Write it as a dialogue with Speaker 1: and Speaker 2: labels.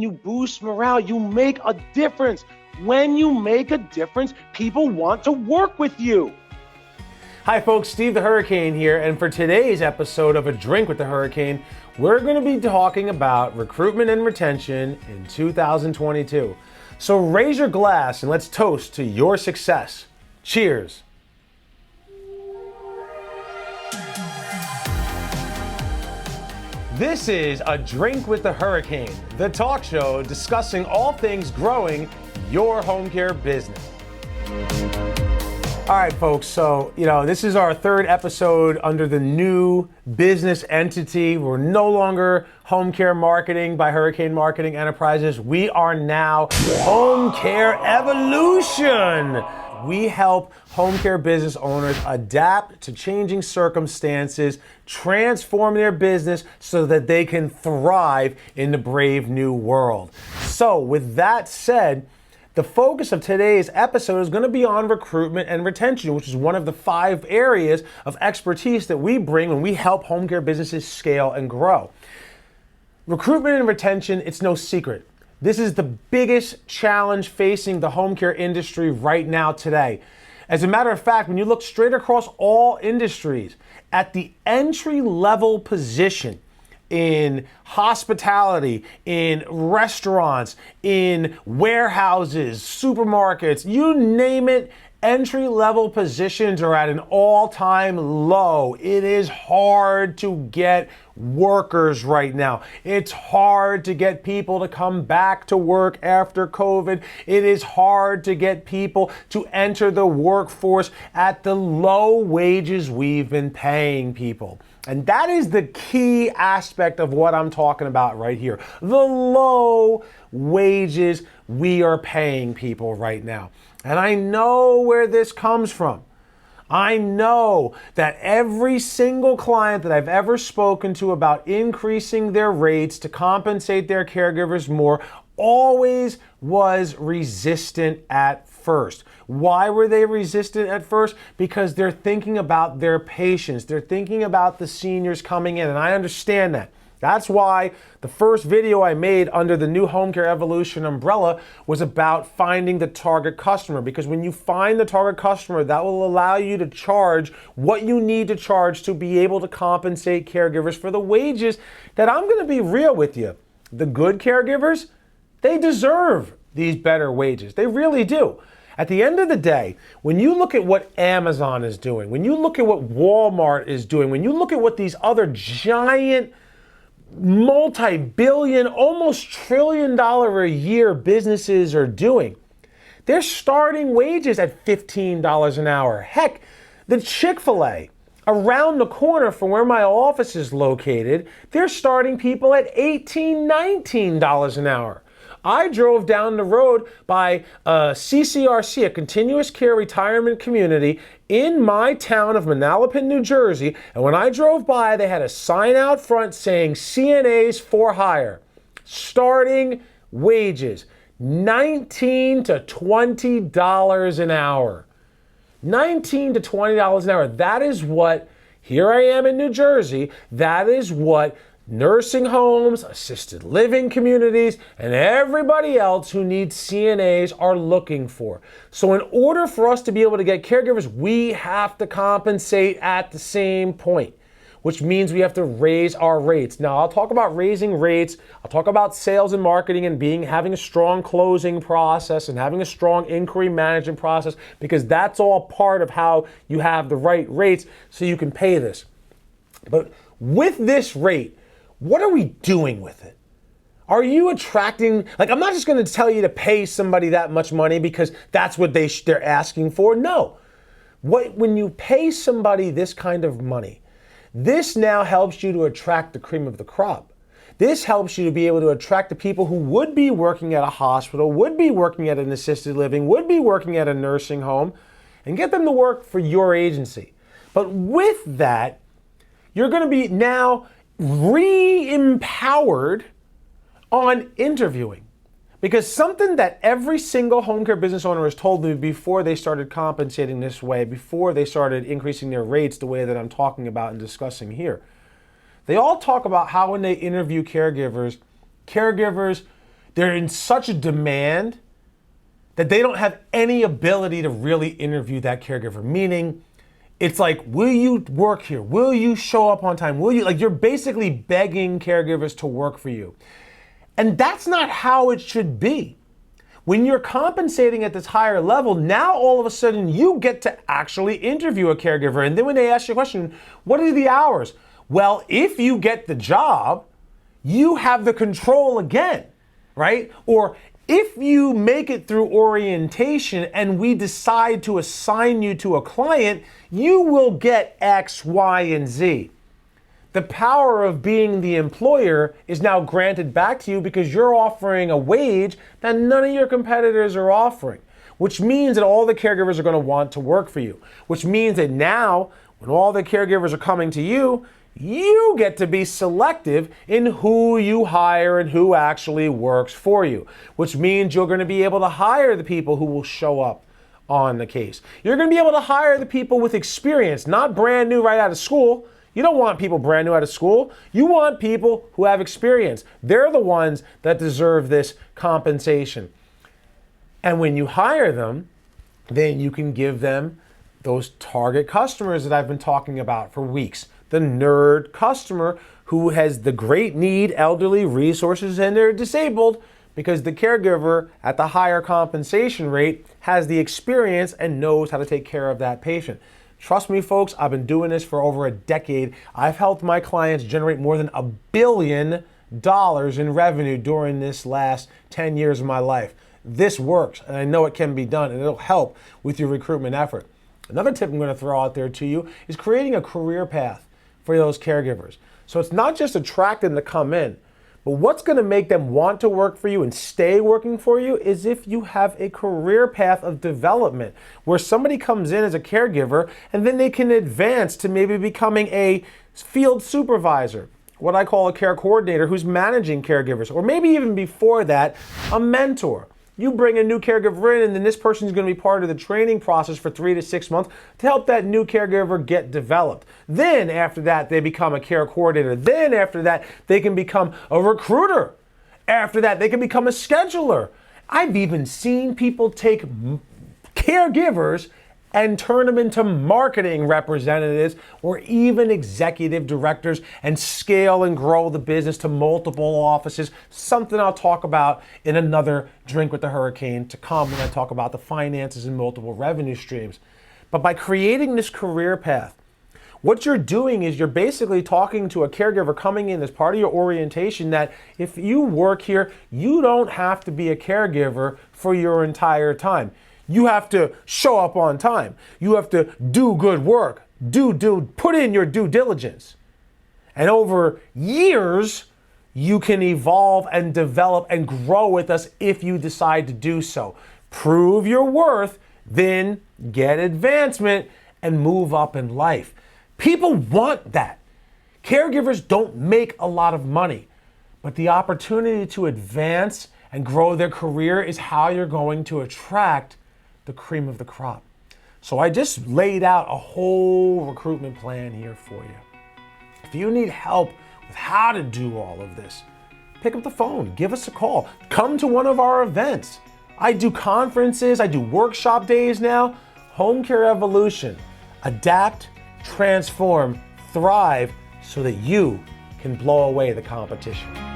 Speaker 1: You boost morale, you make a difference. When you make a difference, people want to work with you.
Speaker 2: Hi folks, Steve the Hurricane here, and for today's episode of A Drink with the Hurricane, we're going to be talking about recruitment and retention in 2022. So raise your glass and let's toast to your success. Cheers. This is A Drink with the Hurricane, the talk show discussing all things growing your home care business. All right, folks, so, this is our third episode under the new business entity. We're no longer Home Care Marketing by Hurricane Marketing Enterprises. We are now Home Care Evolution. We help home care business owners adapt to changing circumstances, transform their business so that they can thrive in the brave new world. So with that said, the focus of today's episode is going to be on recruitment and retention, which is one of the 5 areas of expertise that we bring when we help home care businesses scale and grow. Recruitment and retention, it's no secret. This is the biggest challenge facing the home care industry right now today. As a matter of fact, when you look straight across all industries, at the entry-level position in hospitality, in restaurants, in warehouses, supermarkets, you name it, entry-level positions are at an all-time low. It is hard to get workers right now. It's hard to get people to come back to work after COVID. It is hard to get people to enter the workforce at the low wages we've been paying people. And that is the key aspect of what I'm talking about right here. The low wages we are paying people right now. And I know where this comes from. I know that every single client that I've ever spoken to about increasing their rates to compensate their caregivers more always was resistant at first. Why were they resistant at first? Because they're thinking about their patients. They're thinking about the seniors coming in, and I understand that. That's why the first video I made under the new Home Care Evolution umbrella was about finding the target customer, because when you find the target customer, that will allow you to charge what you need to charge to be able to compensate caregivers for the wages that, I'm going to be real with you, the good caregivers, they deserve these better wages. They really do. At the end of the day, when you look at what Amazon is doing, when you look at what Walmart is doing, when you look at what these other giant multi-billion, almost trillion-dollar a year businesses are doing, they're starting wages at $15 an hour. Heck, the Chick-fil-A around the corner from where my office is located, they're starting people at $18, $19 an hour. I drove down the road by CCRC, a continuous care retirement community in my town of Manalapan, New Jersey, and when I drove by, they had a sign out front saying CNAs for hire. Starting wages, $19 to $20 an hour. $19 to $20 an hour. That is what, here I am in New Jersey, that is what nursing homes, assisted living communities, and everybody else who needs CNAs are looking for. So in order for us to be able to get caregivers, we have to compensate at the same point, which means we have to raise our rates. Now, I'll talk about raising rates. I'll talk about sales and marketing and having a strong closing process and having a strong inquiry management process, because that's all part of how you have the right rates so you can pay this. But with this rate, what are we doing with it? Are you attracting, I'm not just going to tell you to pay somebody that much money because that's what they're asking for. No. When you pay somebody this kind of money, this now helps you to attract the cream of the crop. This helps you to be able to attract the people who would be working at a hospital, would be working at an assisted living, would be working at a nursing home, and get them to work for your agency. But with that, you're going to be now re-empowered on interviewing. Because something that every single home care business owner has told me before they started compensating this way, before they started increasing their rates the way that I'm talking about and discussing here, they all talk about how when they interview caregivers they're in such a demand that they don't have any ability to really interview that caregiver. Meaning, it's like, will you work here? Will you show up on time? Will you, like, you're basically begging caregivers to work for you. And that's not how it should be. When you're compensating at this higher level, now all of a sudden you get to actually interview a caregiver. And then when they ask you a question, what are the hours? Well, if you get the job, you have the control again, right? Or if you make it through orientation and we decide to assign you to a client, you will get X, Y, and Z. The power of being the employer is now granted back to you because you're offering a wage that none of your competitors are offering, which means that all the caregivers are going to want to work for you, which means that now when all the caregivers are coming to you, you get to be selective in who you hire and who actually works for you, which means you're going to be able to hire the people who will show up on the case. You're going to be able to hire the people with experience, not brand new right out of school. You don't want people brand new out of school. You want people who have experience. They're the ones that deserve this compensation. And when you hire them, then you can give them those target customers that I've been talking about for weeks. The nerd customer who has the great need, elderly, resources, and they're disabled because the caregiver at the higher compensation rate has the experience and knows how to take care of that patient. Trust me, folks, I've been doing this for over a decade. I've helped my clients generate more than $1 billion in revenue during this last 10 years of my life. This works, and I know it can be done, and it'll help with your recruitment effort. Another tip I'm going to throw out there to you is creating a career path for those caregivers. So it's not just attracting them to come in, but what's going to make them want to work for you and stay working for you is if you have a career path of development where somebody comes in as a caregiver and then they can advance to maybe becoming a field supervisor, what I call a care coordinator who's managing caregivers, or maybe even before that, a mentor. You bring a new caregiver in and then this person is going to be part of the training process for 3 to 6 months to help that new caregiver get developed. Then after that, they become a care coordinator. Then after that, they can become a recruiter. After that, they can become a scheduler. I've even seen people take caregivers and turn them into marketing representatives or even executive directors and scale and grow the business to multiple offices, something I'll talk about in another Drink with the Hurricane to come when I talk about the finances and multiple revenue streams. But by creating this career path, what you're doing is you're basically talking to a caregiver coming in as part of your orientation that if you work here, you don't have to be a caregiver for your entire time. You have to show up on time. You have to do good work. Put in your due diligence. And over years, you can evolve and develop and grow with us if you decide to do so. Prove your worth, then get advancement and move up in life. People want that. Caregivers don't make a lot of money, but the opportunity to advance and grow their career is how you're going to attract the cream of the crop. So I just laid out a whole recruitment plan here for you. If you need help with how to do all of this, pick up the phone, give us a call, come to one of our events. I do conferences, I do workshop days now. Home Care Evolution. Adapt, transform, thrive so that you can blow away the competition.